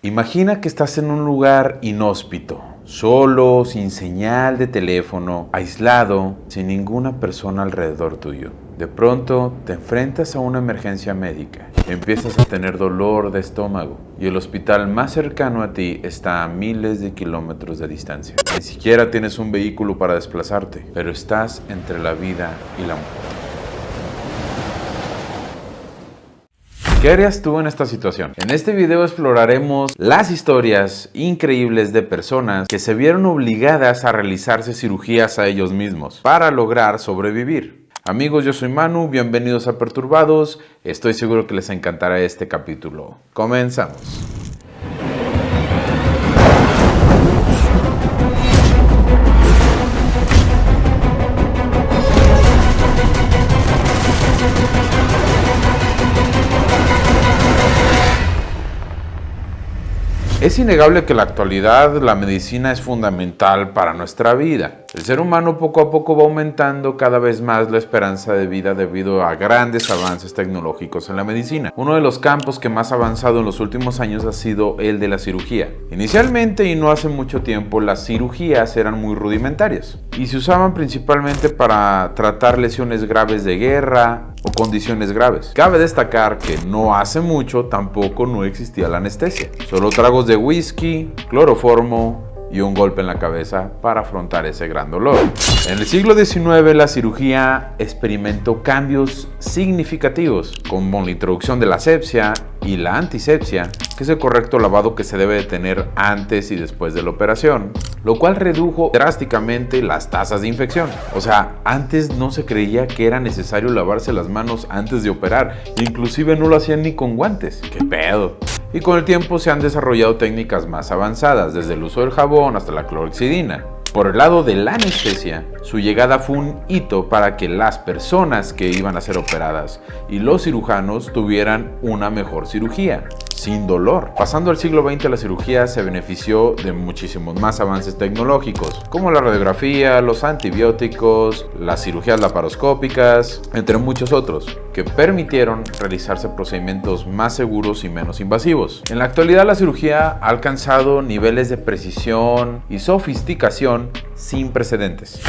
Imagina que estás en un lugar inhóspito, solo, sin señal de teléfono, aislado, sin ninguna persona alrededor tuyo. De pronto te enfrentas a una emergencia médica, empiezas a tener dolor de estómago y el hospital más cercano a ti está a miles de kilómetros de distancia. Ni siquiera tienes un vehículo para desplazarte, pero estás entre la vida y la muerte. ¿Qué harías tú en esta situación? En este video exploraremos las historias increíbles de personas que se vieron obligadas a realizarse cirugías a ellos mismos para lograr sobrevivir. Amigos, yo soy Manu, bienvenidos a Perturbados. Estoy seguro que les encantará este capítulo. Comenzamos. Es innegable que en la actualidad la medicina es fundamental para nuestra vida. El ser humano poco a poco va aumentando cada vez más la esperanza de vida debido a grandes avances tecnológicos en la medicina. Uno de los campos que más ha avanzado en los últimos años ha sido el de la cirugía. Inicialmente y no hace mucho tiempo, las cirugías eran muy rudimentarias y se usaban principalmente para tratar lesiones graves de guerra o condiciones graves. Cabe destacar que no hace mucho tampoco no existía la anestesia, solo tragos de whisky, cloroformo y un golpe en la cabeza para afrontar ese gran dolor. En el siglo XIX la cirugía experimentó cambios significativos, como la introducción de la asepsia y la antisepsia, que es el correcto lavado que se debe de tener antes y después de la operación, lo cual redujo drásticamente las tasas de infección. O sea, antes no se creía que era necesario lavarse las manos antes de operar, inclusive no lo hacían ni con guantes. ¡Qué pedo! Y con el tiempo se han desarrollado técnicas más avanzadas, desde el uso del jabón hasta la clorhexidina. Por el lado de la anestesia, su llegada fue un hito para que las personas que iban a ser operadas y los cirujanos tuvieran una mejor cirugía, sin dolor. Pasando al siglo XX, la cirugía se benefició de muchísimos más avances tecnológicos, como la radiografía, los antibióticos, las cirugías laparoscópicas, entre muchos otros, que permitieron realizarse procedimientos más seguros y menos invasivos. En la actualidad, la cirugía ha alcanzado niveles de precisión y sofisticación sin precedentes.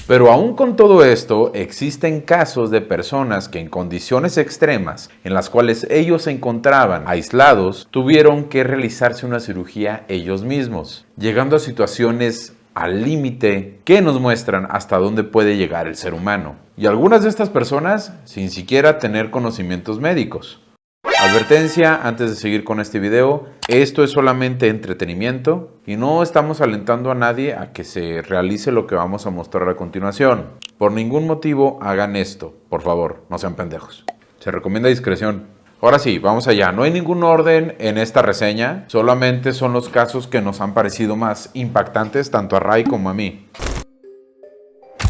Pero aún con todo esto, existen casos de personas que en condiciones extremas, en las cuales ellos se encontraban aislados, tuvieron que realizarse una cirugía ellos mismos, llegando a situaciones al límite que nos muestran hasta dónde puede llegar el ser humano. Y algunas de estas personas sin siquiera tener conocimientos médicos. Advertencia antes de seguir con este video, esto es solamente entretenimiento y no estamos alentando a nadie a que se realice lo que vamos a mostrar a continuación. Por ningún motivo hagan esto, por favor, no sean pendejos. Se recomienda discreción. Ahora sí, vamos allá. No hay ningún orden en esta reseña, solamente son los casos que nos han parecido más impactantes tanto a Ray como a mí.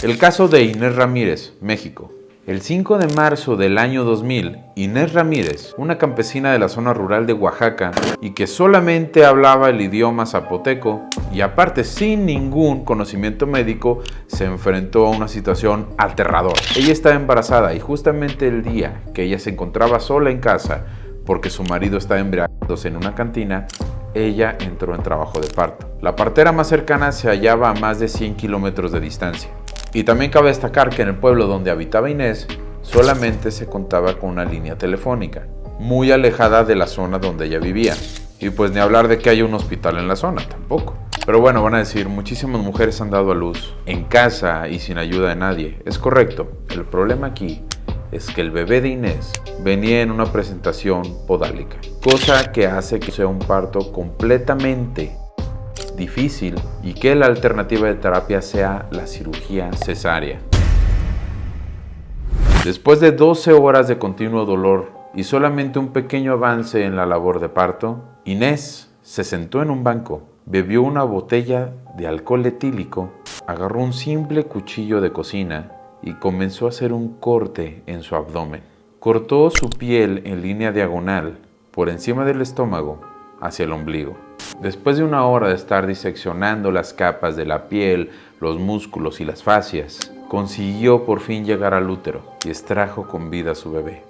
El caso de Inés Ramírez, México. El 5 de marzo del año 2000, Inés Ramírez, una campesina de la zona rural de Oaxaca y que solamente hablaba el idioma zapoteco y aparte sin ningún conocimiento médico, se enfrentó a una situación aterradora. Ella estaba embarazada y justamente el día que ella se encontraba sola en casa porque su marido estaba embriagándose en una cantina, ella entró en trabajo de parto. La partera más cercana se hallaba a más de 100 kilómetros de distancia. Y también cabe destacar que en el pueblo donde habitaba Inés solamente se contaba con una línea telefónica, muy alejada de la zona donde ella vivía. Y pues ni hablar de que haya un hospital en la zona, tampoco. Pero bueno, van a decir, muchísimas mujeres han dado a luz en casa y sin ayuda de nadie. Es correcto, el problema aquí es que el bebé de Inés venía en una presentación podálica, cosa que hace que sea un parto completamente difícil y que la alternativa de terapia sea la cirugía cesárea. Después de 12 horas de continuo dolor y solamente un pequeño avance en la labor de parto, Inés se sentó en un banco, bebió una botella de alcohol etílico, agarró un simple cuchillo de cocina y comenzó a hacer un corte en su abdomen. Cortó su piel en línea diagonal por encima del estómago hacia el ombligo. Después de una hora de estar diseccionando las capas de la piel, los músculos y las fascias, consiguió por fin llegar al útero y extrajo con vida a su bebé.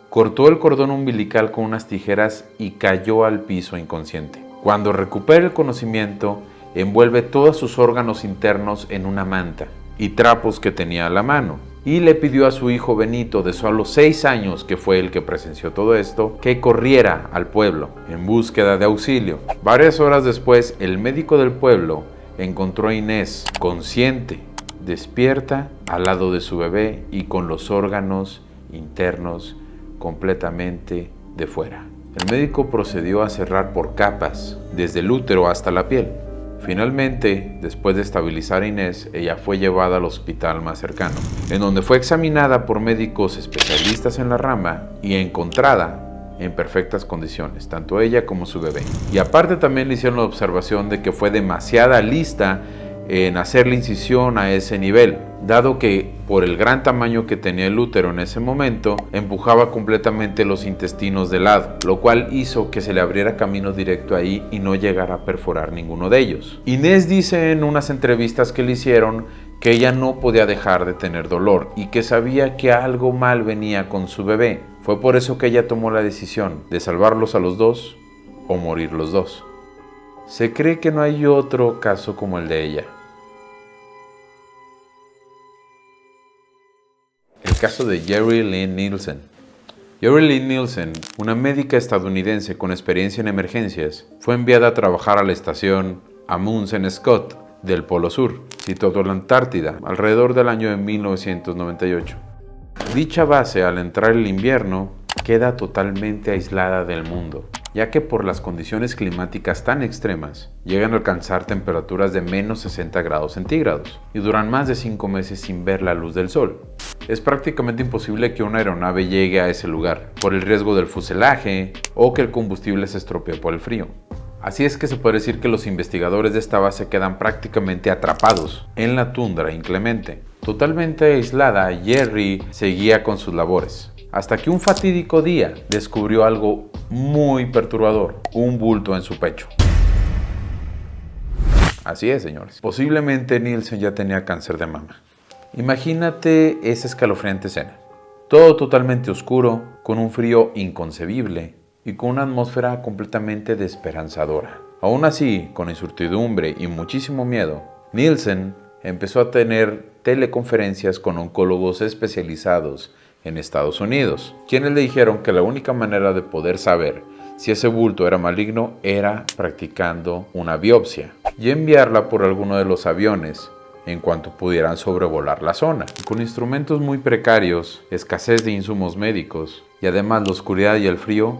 cortó el cordón umbilical con unas tijeras y cayó al piso inconsciente. Cuando recupera el conocimiento, envuelve todos sus órganos internos en una manta y trapos que tenía a la mano, y le pidió a su hijo Benito, de solo 6 años, que fue el que presenció todo esto, que corriera al pueblo en búsqueda de auxilio. Varias horas después, el médico del pueblo encontró a Inés consciente, despierta, al lado de su bebé y con los órganos internos completamente de fuera. El médico procedió a cerrar por capas, desde el útero hasta la piel. Finalmente, después de estabilizar a Inés, ella fue llevada al hospital más cercano, en donde fue examinada por médicos especialistas en la rama y encontrada en perfectas condiciones, tanto ella como su bebé. Y aparte también le hicieron la observación de que fue demasiada lista en hacer la incisión a ese nivel, dado que por el gran tamaño que tenía el útero en ese momento, empujaba completamente los intestinos de lado, lo cual hizo que se le abriera camino directo ahí y no llegara a perforar ninguno de ellos. Inés dice en unas entrevistas que le hicieron que ella no podía dejar de tener dolor y que sabía que algo mal venía con su bebé. Fue por eso que ella tomó la decisión de salvarlos a los dos o morir los dos. Se cree que no hay otro caso como el de ella. El caso de Jerry Lynn Nielsen. Jerry Lynn Nielsen, una médica estadounidense con experiencia en emergencias, fue enviada a trabajar a la estación Amundsen Scott del Polo Sur, situado en la Antártida, alrededor del año de 1998. Dicha base, al entrar el invierno, queda totalmente aislada del mundo, ya que por las condiciones climáticas tan extremas, llegan a alcanzar temperaturas de menos 60 grados centígrados y duran más de 5 meses sin ver la luz del sol. Es prácticamente imposible que una aeronave llegue a ese lugar, por el riesgo del fuselaje o que el combustible se estropee por el frío. Así es que se puede decir que los investigadores de esta base quedan prácticamente atrapados en la tundra inclemente. Totalmente aislada, Jerry seguía con sus labores, hasta que un fatídico día descubrió algo muy perturbador: un bulto en su pecho. Así es, señores. Posiblemente Nielsen ya tenía cáncer de mama. Imagínate esa escalofriante escena. Todo totalmente oscuro, con un frío inconcebible y con una atmósfera completamente desesperanzadora. Aún así, con incertidumbre y muchísimo miedo, Nielsen empezó a tener teleconferencias con oncólogos especializados en Estados Unidos, quienes le dijeron que la única manera de poder saber si ese bulto era maligno era practicando una biopsia y enviarla por alguno de los aviones en cuanto pudieran sobrevolar la zona. Con instrumentos muy precarios, escasez de insumos médicos y además la oscuridad y el frío,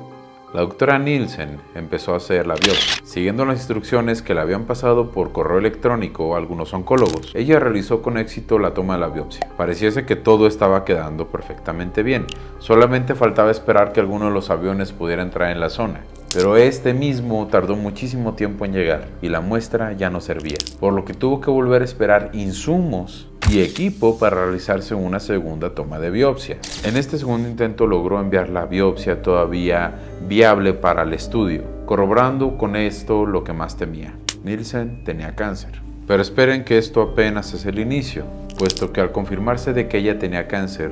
la doctora Nielsen empezó a hacer la biopsia. Siguiendo las instrucciones que le habían pasado por correo electrónico a algunos oncólogos, ella realizó con éxito la toma de la biopsia. Pareciese que todo estaba quedando perfectamente bien. Solamente faltaba esperar que alguno de los aviones pudiera entrar en la zona. Pero este mismo tardó muchísimo tiempo en llegar y la muestra ya no servía, por lo que tuvo que volver a esperar insumos y equipo para realizarse una segunda toma de biopsia. En este segundo intento logró enviar la biopsia todavía viable para el estudio, corroborando con esto lo que más temía: Nielsen tenía cáncer. Pero esperen que esto apenas es el inicio, puesto que al confirmarse de que ella tenía cáncer,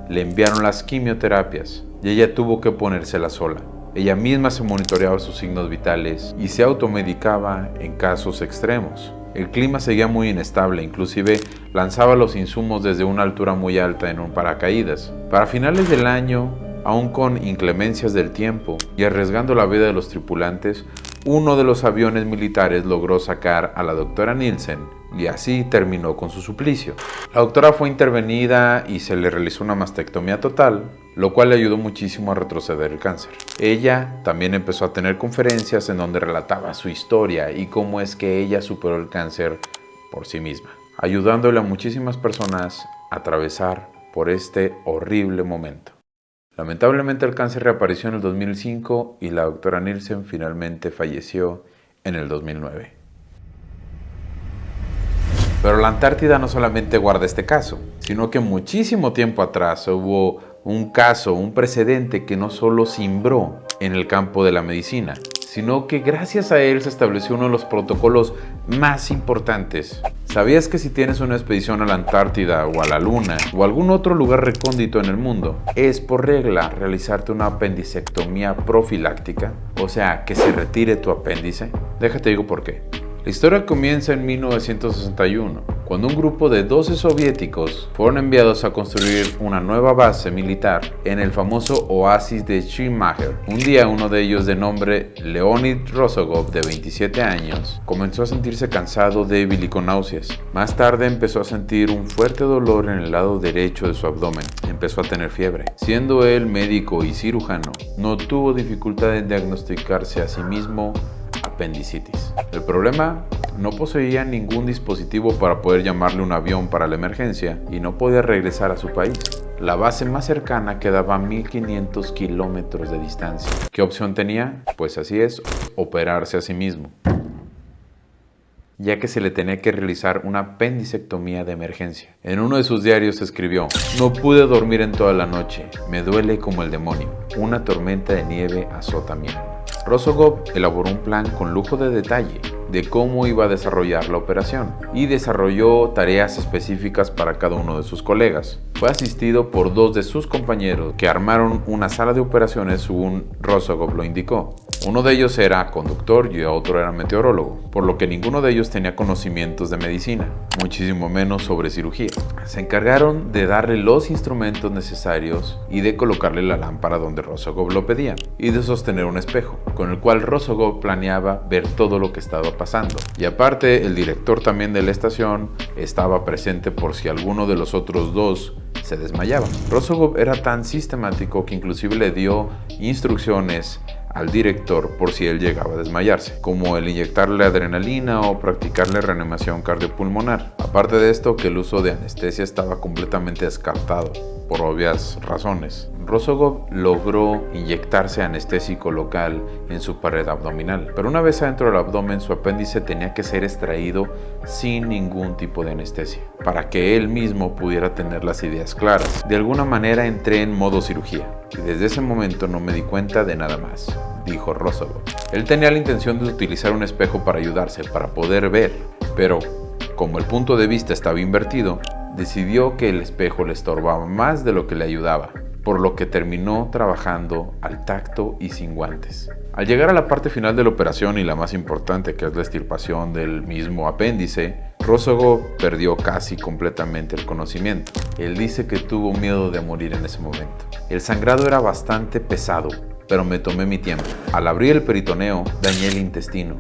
le enviaron las quimioterapias y ella tuvo que ponérsela sola. Ella misma se monitoreaba sus signos vitales y se automedicaba en casos extremos. El clima seguía muy inestable, inclusive lanzaba los insumos desde una altura muy alta en un paracaídas. Para finales del año, aún con inclemencias del tiempo y arriesgando la vida de los tripulantes, uno de los aviones militares logró sacar a la doctora Nielsen y así terminó con su suplicio. La doctora fue intervenida y se le realizó una mastectomía total, lo cual le ayudó muchísimo a retroceder el cáncer. Ella también empezó a tener conferencias en donde relataba su historia y cómo es que ella superó el cáncer por sí misma, ayudándole a muchísimas personas a atravesar por este horrible momento. Lamentablemente el cáncer reapareció en el 2005 y la doctora Nielsen finalmente falleció en el 2009. Pero la Antártida no solamente guarda este caso, sino que muchísimo tiempo atrás hubo un caso, un precedente que no solo cimbró en el campo de la medicina, sino que gracias a él se estableció uno de los protocolos más importantes. ¿Sabías que si tienes una expedición a la Antártida o a la Luna o algún otro lugar recóndito en el mundo, es por regla realizarte una apendicectomía profiláctica? O sea, que se retire tu apéndice. Déjate digo por qué. La historia comienza en 1961, cuando un grupo de 12 soviéticos fueron enviados a construir una nueva base militar en el famoso oasis de Schumacher. Un día uno de ellos, de nombre Leonid Rozhogov, de 27 años, comenzó a sentirse cansado, débil y con náuseas. Más tarde empezó a sentir un fuerte dolor en el lado derecho de su abdomen. Empezó a tener fiebre. Siendo él médico y cirujano, no tuvo dificultad en diagnosticarse a sí mismo apendicitis. El problema: no poseía ningún dispositivo para poder llamarle un avión para la emergencia y no podía regresar a su país. La base más cercana quedaba a 1500 kilómetros de distancia. ¿Qué opción tenía? Pues así es, operarse a sí mismo, ya que se le tenía que realizar una apendicectomía de emergencia. En uno de sus diarios escribió: no pude dormir en toda la noche, me duele como el demonio, una tormenta de nieve azota mi alma. Rozhogov elaboró un plan con lujo de detalle de cómo iba a desarrollar la operación y desarrolló tareas específicas para cada uno de sus colegas. Fue asistido por 2 de sus compañeros que armaron una sala de operaciones según Rozhogov lo indicó. Uno de ellos era conductor y otro era meteorólogo, por lo que ninguno de ellos tenía conocimientos de medicina, muchísimo menos sobre cirugía. Se encargaron de darle los instrumentos necesarios y de colocarle la lámpara donde Rozhogov lo pedía, y de sostener un espejo, con el cual Rozhogov planeaba ver todo lo que estaba pasando. Y aparte, el director también de la estación estaba presente por si alguno de los otros 2 se desmayaba. Rozhogov era tan sistemático que inclusive le dio instrucciones al director por si él llegaba a desmayarse, como el inyectarle adrenalina o practicarle reanimación cardiopulmonar. Aparte de esto, que el uso de anestesia estaba completamente descartado, por obvias razones. Rozhogov logró inyectarse anestésico local en su pared abdominal, pero una vez adentro del abdomen, su apéndice tenía que ser extraído sin ningún tipo de anestesia, para que él mismo pudiera tener las ideas claras. De alguna manera entré en modo cirugía, y desde ese momento no me di cuenta de nada más, dijo Rozhogov. Él tenía la intención de utilizar un espejo para ayudarse, para poder ver, pero como el punto de vista estaba invertido, decidió que el espejo le estorbaba más de lo que le ayudaba, por lo que terminó trabajando al tacto y sin guantes. Al llegar a la parte final de la operación y la más importante, que es la extirpación del mismo apéndice, Rozhogov perdió casi completamente el conocimiento. Él dice que tuvo miedo de morir en ese momento. El sangrado era bastante pesado, pero me tomé mi tiempo. Al abrir el peritoneo, dañé el intestino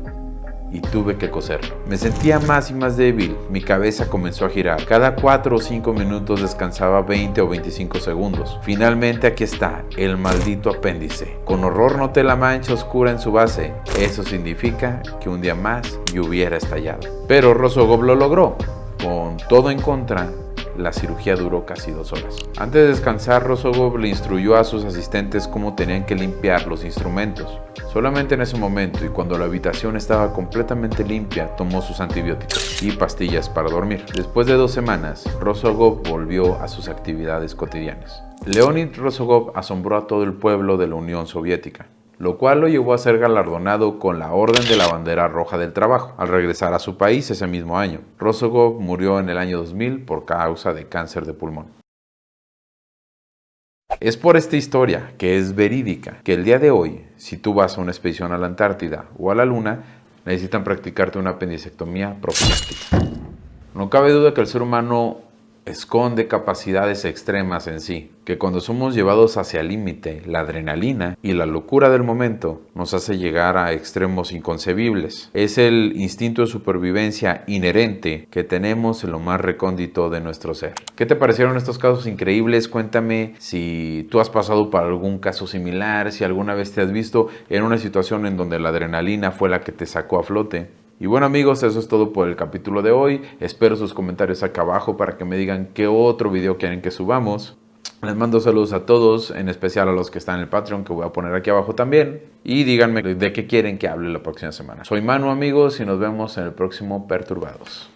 y tuve que coserlo. Me sentía más y más débil, mi cabeza comenzó a girar. Cada 4 o 5 minutos descansaba 20 o 25 segundos. Finalmente aquí está, el maldito apéndice. Con horror noté la mancha oscura en su base. Eso significa que un día más yo hubiera estallado. Pero Rozhogov lo logró. Con todo en contra, la cirugía duró casi 2 horas. Antes de descansar, Rozhogov le instruyó a sus asistentes cómo tenían que limpiar los instrumentos. Solamente en ese momento, y cuando la habitación estaba completamente limpia, tomó sus antibióticos y pastillas para dormir. Después de 2 semanas, Rozhogov volvió a sus actividades cotidianas. Leonid Rozhogov asombró a todo el pueblo de la Unión Soviética, lo cual lo llevó a ser galardonado con la Orden de la Bandera Roja del Trabajo, al regresar a su país ese mismo año. Rozhogov murió en el año 2000 por causa de cáncer de pulmón. Es por esta historia, que es verídica, que el día de hoy, si tú vas a una expedición a la Antártida o a la Luna, necesitan practicarte una apendicectomía profiláctica. No cabe duda que el ser humano esconde capacidades extremas en sí, que cuando somos llevados hacia el límite, la adrenalina y la locura del momento nos hace llegar a extremos inconcebibles. Es el instinto de supervivencia inherente que tenemos en lo más recóndito de nuestro ser. ¿Qué te parecieron estos casos increíbles? Cuéntame si tú has pasado por algún caso similar, si alguna vez te has visto en una situación en donde la adrenalina fue la que te sacó a flote. Y bueno amigos, eso es todo por el capítulo de hoy. Espero sus comentarios acá abajo para que me digan qué otro video quieren que subamos. Les mando saludos a todos, en especial a los que están en el Patreon, que voy a poner aquí abajo también. Y díganme de qué quieren que hable la próxima semana. Soy Manu amigos y nos vemos en el próximo Perturbados.